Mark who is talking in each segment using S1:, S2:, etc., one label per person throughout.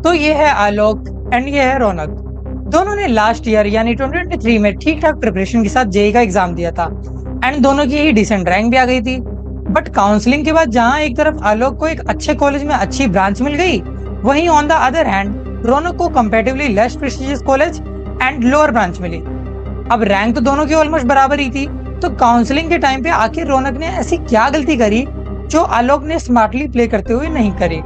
S1: तो ये है आलोक एंड ये है रौनक। दोनों ने लास्ट ईयर यानी 2023 में ठीक ठाक प्रिपरेशन के साथ जेई का एग्जाम दिया था एंड दोनों की ही डिसेंट रैंक भी आ गई थी। बट काउंसलिंग के बाद जहां एक तरफ आलोक को एक अच्छे कॉलेज में अच्छी ब्रांच मिल गई, वहीं on the other hand Raunak को comparatively less prestigious college and lower branch मिली। अब रैंक तो दोनों की ऑलमोस्ट बराबर ही थी, तो काउंसलिंग के टाइम पे आखिर रौनक ने ऐसी क्या गलती करी जो आलोक ने स्मार्टली प्ले करते हुए नहीं करी।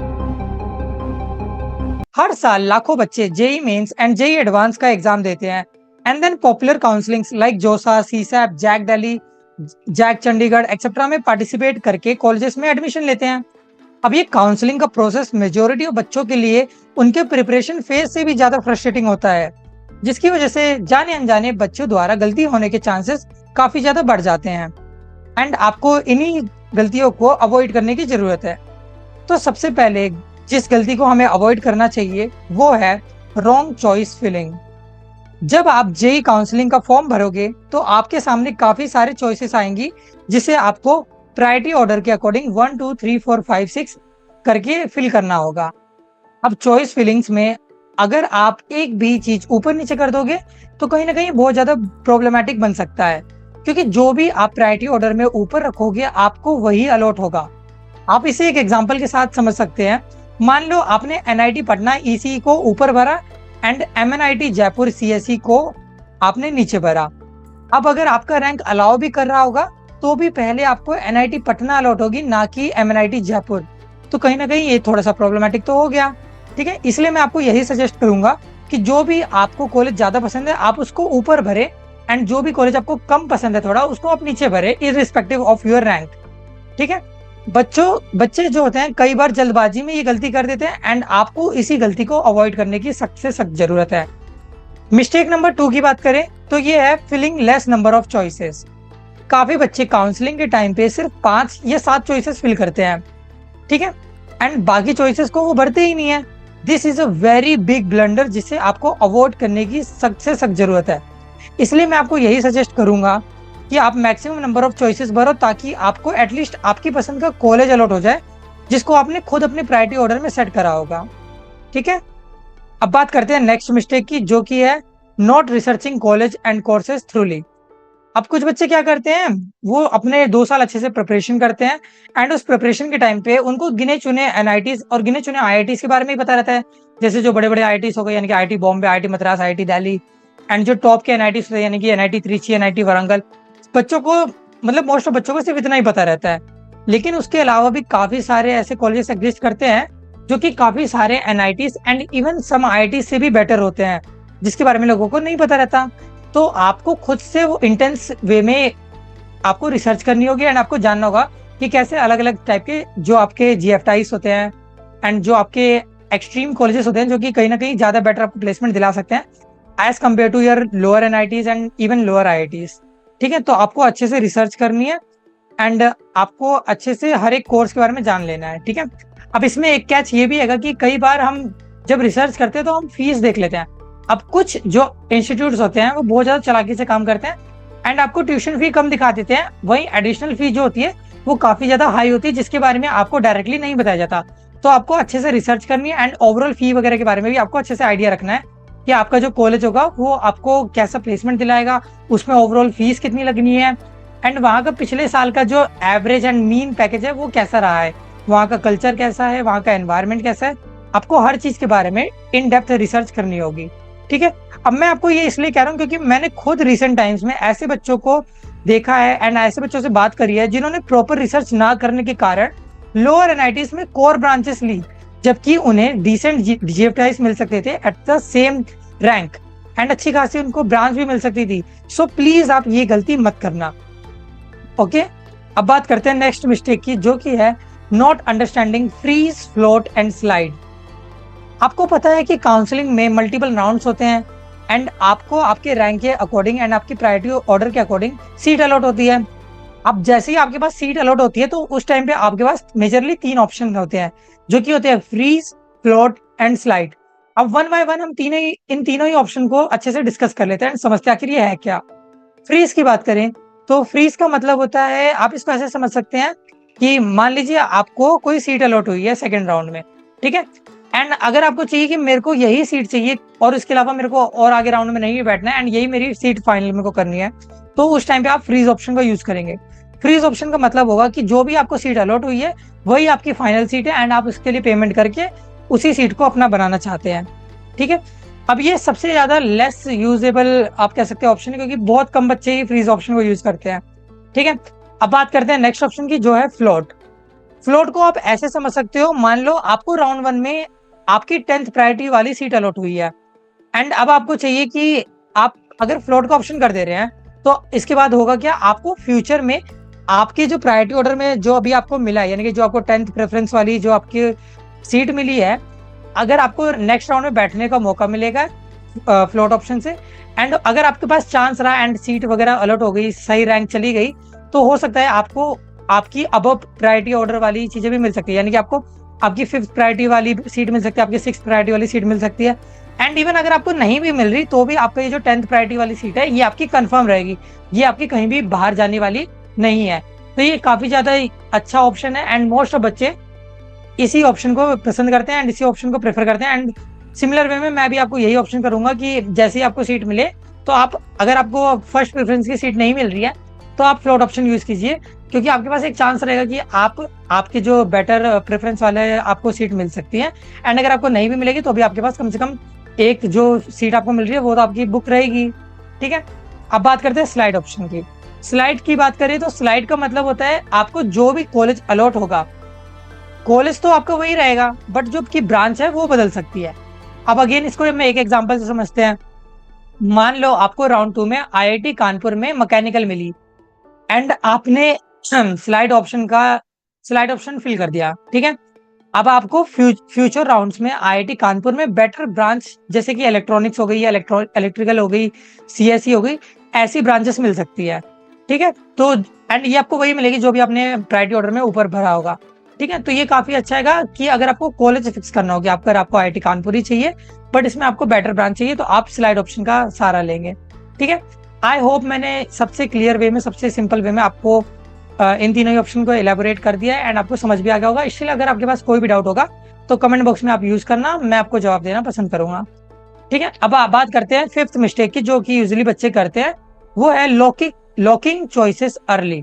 S1: हर साल लाखों बच्चे JEE mains and JEE advance का एग्जाम देते हैं and then popular counsellings like JoSAA, CSAB, JAC Delhi, JAC Chandigarh etcetera में पार्टिसिपेट करके कॉलेजेस में एडमिशन लेते हैं। अब ये काउंसलिंग का प्रोसेस मेजोरिटी ऑफ बच्चों के लिए उनके प्रिपरेशन फेज से भी ज्यादा फ्रस्ट्रेटिंग होता है, जिसकी वजह से जाने अनजाने बच्चों द्वारा गलती होने के चांसेस काफी ज्यादा बढ़ जाते हैं एंड आपको इन्हीं गलतियों को अवॉइड करने की जरूरत है। तो सबसे पहले जिस गलती को हमें अवॉइड करना चाहिए वो है रॉन्ग चॉइस फिलिंग। जब आप जेई काउंसलिंग का फॉर्म भरोगे तो आपके सामने काफी सारे चॉइसेस आएंगी, जिसे आपको प्रायोरिटी ऑर्डर के अकॉर्डिंग 1 2 3 4 5 6 करके फिल करना होगा। अब चॉइस फिलिंग्स में अगर आप एक भी चीज ऊपर नीचे कर दोगे तो कहीं ना कहीं बहुत ज्यादा प्रॉब्लमेटिक बन सकता है, क्योंकि जो भी आप प्रायोरिटी ऑर्डर में ऊपर रखोगे आपको वही अलॉट होगा। आप इसे एक एग्जांपल के साथ समझ सकते हैं। मान लो आपने एनआईटी पटना ईसीई को ऊपर भरा एंड एमएनआईटी जयपुर सीएसई को आपने नीचे भरा। अब अगर आपका रैंक अलाउ भी कर रहा होगा तो भी पहले आपको एनआईटी पटना अलॉट होगी, ना कि एमएनआईटी जयपुर। तो कहीं ना कहीं ये थोड़ा सा प्रॉब्लमेटिक तो हो गया, ठीक है। इसलिए मैं आपको यही सजेस्ट करूंगा कि जो भी आपको कॉलेज ज्यादा पसंद है आप उसको ऊपर भरे एंड जो भी कॉलेज आपको कम पसंद है थोड़ा उसको आप नीचे भरे, इररिस्पेक्टिव ऑफ योर रैंक, ठीक है। बच्चे जो होते हैं कई बार जल्दबाजी में ये गलती कर देते हैं एंड आपको इसी गलती को अवॉइड करने की सख्त से सख्त जरूरत है। मिस्टेक नंबर 2 की बात करें तो ये है filling less number of choices. काफी बच्चे काउंसलिंग के टाइम पे सिर्फ 5 या 7 चॉइसेस फिल करते हैं, ठीक है, एंड बाकी चॉइसेस को वो भरते ही नहीं है। This is a very big blunder जिसे आपको अवॉइड करने की सख्त से सख्त जरूरत है। इसलिए मैं आपको यही सजेस्ट करूंगा कि आप मैक्सिमम नंबर ऑफ चॉइसेस भरो, ताकि आपको एटलीस्ट आपकी पसंद का कॉलेज अलॉट हो जाए जिसको आपने खुद अपने प्रायोरिटी ऑर्डर में सेट करा होगा, ठीक है। अब बात करते हैं नेक्स्ट मिस्टेक की, जो कि है not researching college and courses थ्रूली। अब कुछ बच्चे क्या करते हैं, वो अपने 2 साल अच्छे से प्रिपरेशन करते हैं एंड उस प्रिपरेशन के टाइम पे उनको गिने चुने एनआईटीज और गिने चुने आईआईटीज के बारे में ही पता रहता है। जैसे जो बड़े बड़े आईआईटीज हो गए, यानी कि IIT Bombay, IIT Madras, IIT Delhi and जो टॉप के एनआईटीज होते हैं यानी कि एनआईटी त्रिची, एनआईटी वारंगल, बच्चों को मतलब मोस्ट ऑफ बच्चों को सिर्फ इतना ही पता रहता है। लेकिन उसके अलावा भी काफी सारे ऐसे कॉलेजेस एग्जिस्ट करते हैं जो कि काफी सारे NITs and even some IIT से भी बेटर होते हैं, जिसके बारे में लोगों को नहीं पता रहता। तो आपको खुद से वो इंटेंस वे में आपको रिसर्च करनी होगी एंड आपको जानना होगा कि कैसे अलग अलग टाइप के जो आपके जीएफटाइज होते हैं एंड जो आपके एक्सट्रीम कॉलेजेस होते हैं जो कि कहीं ना कहीं ज्यादा बेटर आपको प्लेसमेंट दिला सकते हैं as compare to your lower NITs and even lower IITs, ठीक है। तो आपको अच्छे से रिसर्च करनी है एंड आपको अच्छे से हर एक कोर्स के बारे में जान लेना है, ठीक है। अब इसमें एक कैच ये भी है कि कई बार हम जब रिसर्च करते हैं तो हम फीस देख लेते हैं। अब कुछ जो इंस्टीट्यूट्स होते हैं वो बहुत ज्यादा चालाकी से काम करते हैं एंड आपको ट्यूशन फी कम दिखा देते हैं, वहीं एडिशनल फी जो होती है वो काफी ज्यादा हाई होती है, जिसके बारे में आपको डायरेक्टली नहीं बताया जाता। तो आपको अच्छे से रिसर्च करनी है एंड ओवरऑल फी वगैरह के बारे में भी आपको अच्छे से आइडिया रखना है कि आपका जो कॉलेज होगा वो आपको कैसा प्लेसमेंट दिलाएगा, उसमें ओवरऑल फीस कितनी लगनी है एंड वहाँ का पिछले साल का जो एवरेज एंड मीन पैकेज है वो कैसा रहा है, वहाँ का कल्चर कैसा है, वहाँ का एनवायरनमेंट कैसा है। आपको हर चीज के बारे में इन डेप्थ रिसर्च करनी होगी, ठीक है। अब मैं आपको ये इसलिए कह रहा हूँ क्योंकि मैंने खुद रिसेंट टाइम्स में ऐसे बच्चों को देखा है एंड ऐसे बच्चों से बात करी है जिन्होंने प्रॉपर रिसर्च ना करने के कारण लोअर एनआईटीज में कोर ब्रांचेस ली, जबकि उन्हें डिसेंट जीएफटाइज मिल सकते थे at the same rank and अच्छी खासी उनको ब्रांच भी मिल सकती थी। सो प्लीज आप ये गलती मत करना, ओके। अब बात करते हैं नेक्स्ट मिस्टेक की, जो कि है not understanding freeze, float and slide. आपको पता है कि काउंसलिंग में मल्टीपल राउंड्स होते हैं एंड आपको आपके रैंक के अकॉर्डिंग एंड आपकी प्रायोरिटी ऑर्डर के अकॉर्डिंग सीट अलॉट होती है। अब जैसे ही आपके पास सीट अलॉट होती है तो उस टाइम पे आपके पास मेजरली 3 ऑप्शन होते हैं, जो कि होते हैं फ्रीज, फ्लोट एंड स्लाइड। अब वन बाय वन हम इन तीनों ही ऑप्शन को अच्छे से डिस्कस कर लेते हैं एंड समझते हैं आखिर ये है क्या। फ्रीज की बात करें तो फ्रीज का मतलब होता है, आप इसको ऐसे समझ सकते हैं कि मान लीजिए आपको कोई सीट अलॉट हुई है सेकेंड राउंड में, ठीक है। एंड अगर आपको चाहिए कि मेरे को यही सीट चाहिए और इसके अलावा मेरे को और आगे राउंड में नहीं बैठना है एंड यही मेरी सीट फाइनल मेरे को करनी है, तो उस टाइम पे आप फ्रीज ऑप्शन का यूज करेंगे। फ्रीज ऑप्शन का मतलब होगा कि जो भी आपको सीट अलॉट हुई है वही आपकी फाइनल सीट है एंड आप उसके लिए पेमेंट करके उसी सीट को अपना बनाना चाहते हैं। ठीक है, अब ये सबसे ज्यादा लेस यूजेबल आप कह सकते हैं ऑप्शन है, क्योंकि बहुत कम बच्चे ही फ्रीज ऑप्शन को यूज करते हैं। ठीक है, अब बात करते हैं नेक्स्ट ऑप्शन की, जो है फ्लोट। फ्लोट को आप ऐसे समझ सकते हो, मान लो आपको राउंड वन में आपकी 10th प्रायोरिटी वाली सीट अलॉट हुई है एंड अब आपको चाहिए कि आप अगर फ्लोट का ऑप्शन कर दे रहे हैं तो इसके बाद होगा क्या, आपको फ्यूचर में आपके जो प्रायोरिटी ऑर्डर में जो अभी आपको मिला है, यानी कि जो आपको 10th प्रेफरेंस वाली जो आपकी सीट मिली है, अगर आपको नेक्स्ट राउंड में बैठने का मौका मिलेगा फ्लोट ऑप्शन से एंड अगर आपके पास चांस रहा एंड सीट वगैरह अलॉट हो गई, सही रैंक चली गई, तो हो सकता है आपको आपकी अबव प्रायोरिटी ऑर्डर वाली चीजें भी मिल सकती है, यानी कि आपको आपकी 5th प्रायोरिटी वाली सीट मिल सकती है, आपकी 6th प्रायोरिटी वाली सीट मिल सकती है। एंड इवन अगर आपको नहीं भी मिल रही तो भी आपका ये जो 10th प्रायोरिटी वाली सीट है ये आपकी कंफर्म रहेगी, ये आपकी कहीं भी बाहर जाने वाली नहीं है। तो ये काफी ज्यादा अच्छा ऑप्शन है एंड मोस्ट ऑफ बच्चे इसी ऑप्शन को पसंद करते हैं एंड इसी ऑप्शन को प्रेफर करते हैं। एंड सिमिलर वे में मैं भी आपको यही ऑप्शन करूंगा कि जैसे ही आपको सीट मिले तो आप, अगर आपको फर्स्ट प्रेफरेंस की सीट नहीं मिल रही है तो आप फ्लोट ऑप्शन यूज कीजिए, क्योंकि आपके पास एक चांस रहेगा कि आपके जो बेटर प्रेफरेंस वाले है आपको सीट मिल सकती है एंड अगर आपको नहीं भी मिलेगी तो भी आपके पास कम से कम एक जो सीट आपको मिल रही है वो तो आपकी बुक रहेगी। ठीक है, अब बात करते हैं स्लाइड ऑप्शन की। स्लाइड की बात करें तो स्लाइड का मतलब होता है आपको जो भी कॉलेज अलॉट होगा, कॉलेज तो आपका वही रहेगा बट जो आपकी ब्रांच है वो बदल सकती है। अब अगेन इसको हम एक एग्जांपल से समझते हैं। मान लो आपको राउंड 2 में आईआईटी कानपुर में मैकेनिकल मिली एंड आपने स्लाइड ऑप्शन फिल कर दिया। ठीक है, अब आपको फ्यूचर राउंड्स में आईआईटी कानपुर में बेटर ब्रांच जैसे कि इलेक्ट्रॉनिक्स हो गई या इलेक्ट्रिकल हो गई, सीएसई हो गई, ऐसी ब्रांचेस मिल सकती है। ठीक है, तो एंड ये आपको वही मिलेगी जो भी आपने प्रायोरिटी ऑर्डर में ऊपर भरा होगा। ठीक है, तो ये काफी अच्छा है कि अगर आपको कॉलेज फिक्स करना होगा, आपको आईआईटी कानपुर ही चाहिए बट इसमें आपको बेटर ब्रांच चाहिए, तो आप स्लाइड ऑप्शन का सहारा लेंगे। ठीक है, आई होप मैंने सबसे क्लियर वे में, सबसे सिंपल वे में आपको इन तीनों ही ऑप्शन को एलेबोरेट कर दिया है एंड आपको समझ भी आ गया होगा। इसलिए अगर आपके पास कोई भी डाउट होगा तो कमेंट बॉक्स में आप यूज करना, मैं आपको जवाब देना पसंद करूंगा। ठीक है, अब आप बात करते हैं 5th मिस्टेक की, जो कि यूजुअली बच्चे करते हैं, वो है लॉकिंग चॉइसेस अर्ली।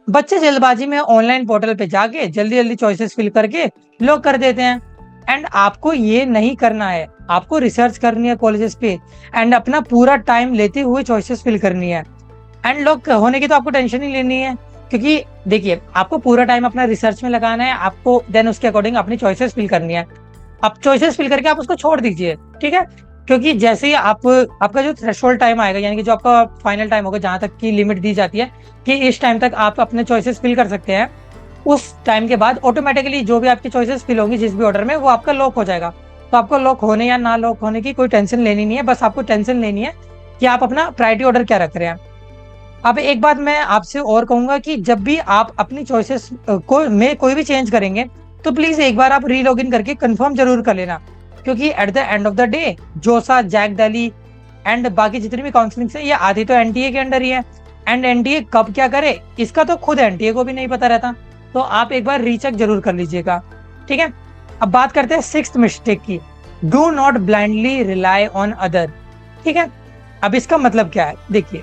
S1: बच्चे जल्दबाजी में ऑनलाइन पोर्टल पे जाके जल्दी जल्दी चॉइसेस फिल करके लॉक कर देते हैं एंड आपको ये नहीं करना है, आपको रिसर्च करनी है कॉलेजेस पे एंड अपना पूरा टाइम लेते हुए चॉइसेस फिल करनी है। एंड लॉक होने की तो आपको टेंशन ही लेनी है, क्योंकि देखिए आपको पूरा टाइम अपना रिसर्च में लगाना है, आपको देन उसके अकॉर्डिंग अपनी चॉइसेस फिल करनी है। अब चॉइसेस फिल करके आप उसको छोड़ दीजिए। ठीक है, क्योंकि जैसे ही आपका जो थ्रेशोल्ड टाइम आएगा, यानी कि जो आपका फाइनल टाइम होगा, जहां तक की लिमिट दी जाती है कि इस टाइम तक आप अपने चॉइसेस फिल कर सकते हैं, उस टाइम के बाद ऑटोमेटिकली जो भी आपकी चॉइसेस फिल होंगी जिस भी ऑर्डर में, वो आपका लॉक हो जाएगा। तो आपको लॉक होने या ना लॉक होने की कोई टेंशन लेनी नहीं है, बस आपको टेंशन लेनी है कि आप अपना प्रायोरिटी ऑर्डर क्या रख रहे हैं। अब एक बात मैं आपसे और कहूंगा कि जब भी आप अपनी चॉइसेस को में कोई भी चेंज करेंगे तो प्लीज एक बार आप रीलॉग इन करके कंफर्म जरूर कर लेना, क्योंकि eight the end of the day जोसा, जैक दिल्ली एंड बाकी जितनी भी काउंसलिंग है ये आधी तो एनटीए के अंडर ही है एंड एनटीए कब क्या करे इसका तो खुद एनटीए को भी नहीं पता रहता, तो आप एक बार रीचेक जरूर कर लीजिएगा। ठीक है, अब बात करते हैं 6th मिस्टेक की, do not blindly rely on other. ठीक है, अब इसका मतलब क्या है, देखिए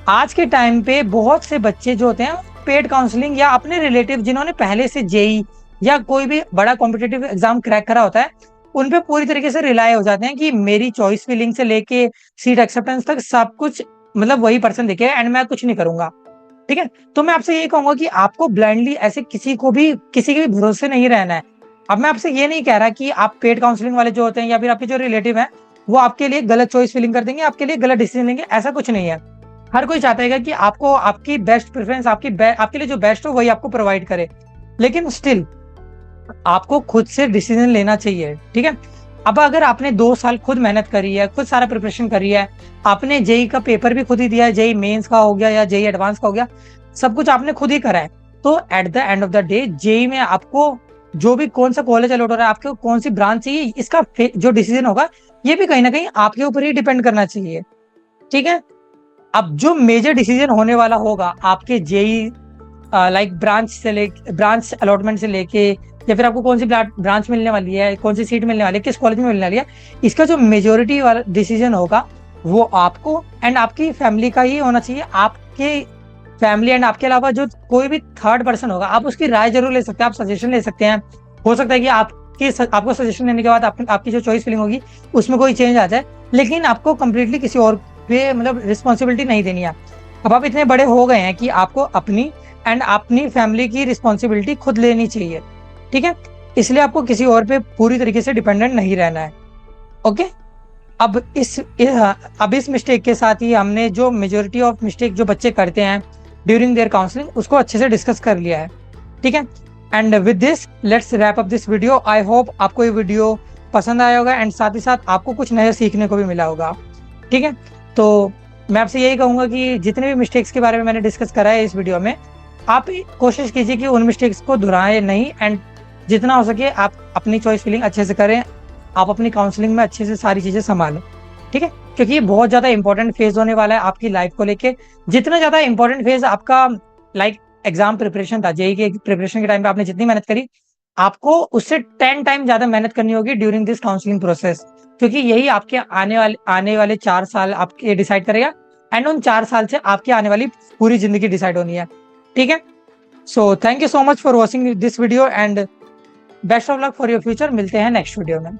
S1: आज के टाइम पे बहुत से बच्चे जो होते हैं पेड काउंसलिंग या अपने रिलेटिव जिन्होंने पहले से जेई या कोई भी बड़ा कॉम्पिटेटिव एग्जाम क्रैक करा होता है उन पे पूरी तरीके से रिलाय हो जाते हैं कि मेरी चॉइस फिलिंग से लेके सीट एक्सेप्टेंस तक सब कुछ मतलब वही पर्सन देखे एंड मैं कुछ नहीं करूंगा। ठीक है, तो मैं आपसे ये कहूंगा कि आपको ब्लाइंडली ऐसे किसी के भी भरोसे नहीं रहना है। अब मैं आपसे ये नहीं कह रहा कि आप पेड काउंसलिंग वाले जो होते हैं या फिर आपके जो रिलेटिव है वो आपके लिए गलत चॉइस फिलिंग कर देंगे, आपके लिए गलत डिसीजन लेंगे, ऐसा कुछ नहीं है। हर कोई चाहता है कि आपको आपकी बेस्ट प्रेफरेंस, आपके लिए जो बेस्ट हो वही आपको प्रोवाइड करे, लेकिन स्टिल आपको खुद से डिसीजन लेना चाहिए। ठीक है, अब अगर आपने 2 साल खुद मेहनत करी है, खुद सारा प्रिपरेशन करी है, आपने जेई का पेपर भी खुद ही दिया है, जेई मेंस का हो गया या जेई एडवांस का हो गया, सब कुछ आपने खुद ही करा है, तो at the end of the day JEE में आपको जो भी कौन सा कॉलेज अलॉट हो रहा है, आपको कौन सी ब्रांच चाहिए, इसका जो डिसीजन होगा ये भी कहीं ना कहीं आपके ऊपर ही डिपेंड करना चाहिए। ठीक है, अब जो मेजर डिसीजन होने वाला होगा आपके जेई लाइक ब्रांच अलॉटमेंट से लेके या फिर आपको कौन सी ब्रांच मिलने वाली है, कौन सी सीट मिलने वाली है, किस कॉलेज में मिलने वाली है, इसका जो मेजोरिटी वाला डिसीजन होगा वो आपको एंड आपकी फैमिली का ही होना चाहिए। आपके फैमिली एंड आपके अलावा जो कोई भी थर्ड पर्सन होगा, आप उसकी राय जरूर ले सकते हैं, आप सजेशन ले सकते हैं। हो सकता है कि आपको सजेशन देने के बाद आपकी जो चॉइस फीलिंग होगी उसमें कोई चेंज आ जाए, लेकिन आपको कंप्लीटली किसी और पे मतलब रिस्पॉन्सिबिलिटी नहीं देनी है। अब आप इतने बड़े हो गए हैं कि आपको अपनी एंड अपनी फैमिली की रिस्पॉन्सिबिलिटी खुद लेनी चाहिए, ठीक है। इसलिए आपको किसी और पे पूरी तरीके से डिपेंडेंट नहीं रहना है। ओके, अब इस मिस्टेक के साथ ही हमने जो मेजोरिटी ऑफ मिस्टेक जो बच्चे करते हैं ड्यूरिंग देयर काउंसलिंग उसको अच्छे से डिस्कस कर लिया है, ठीक है। And with this let's wrap up this video. I hope आपको ये वीडियो पसंद आया होगा एंड साथ ही साथ आपको कुछ नया सीखने को भी मिला होगा, ठीक है। तो मैं आपसे यही कहूँगा कि जितने भी मिस्टेक्स के बारे में मैंने डिस्कस करा है इस वीडियो में, आप कोशिश कीजिए कि उन मिस्टेक्स को दोहराएं नहीं एंड जितना हो सके आप अपनी चॉइस फीलिंग अच्छे से करें, आप अपनी काउंसलिंग में अच्छे से सारी चीज़ें संभालें, ठीक है। क्योंकि ये बहुत ज़्यादा इंपॉर्टेंट फेज होने वाला है आपकी लाइफ को लेके। जितना ज़्यादा इंपॉर्टेंट फेज आपका लाइक एग्जाम प्रिपरेशन था, जेई के प्रिपरेशन के टाइम पे आपने जितनी मेहनत करी, आपको उससे 10 टाइम ज़्यादा मेहनत करनी होगी ड्यूरिंग दिस काउंसलिंग प्रोसेस, क्योंकि यही आपके आने वाले 4 साल आपके डिसाइड करेगा एंड उन 4 साल से आपकी आने वाली पूरी जिंदगी डिसाइड होनी है, ठीक है। So thank you so much for watching this video and best of luck for your future. मिलते हैं नेक्स्ट वीडियो में।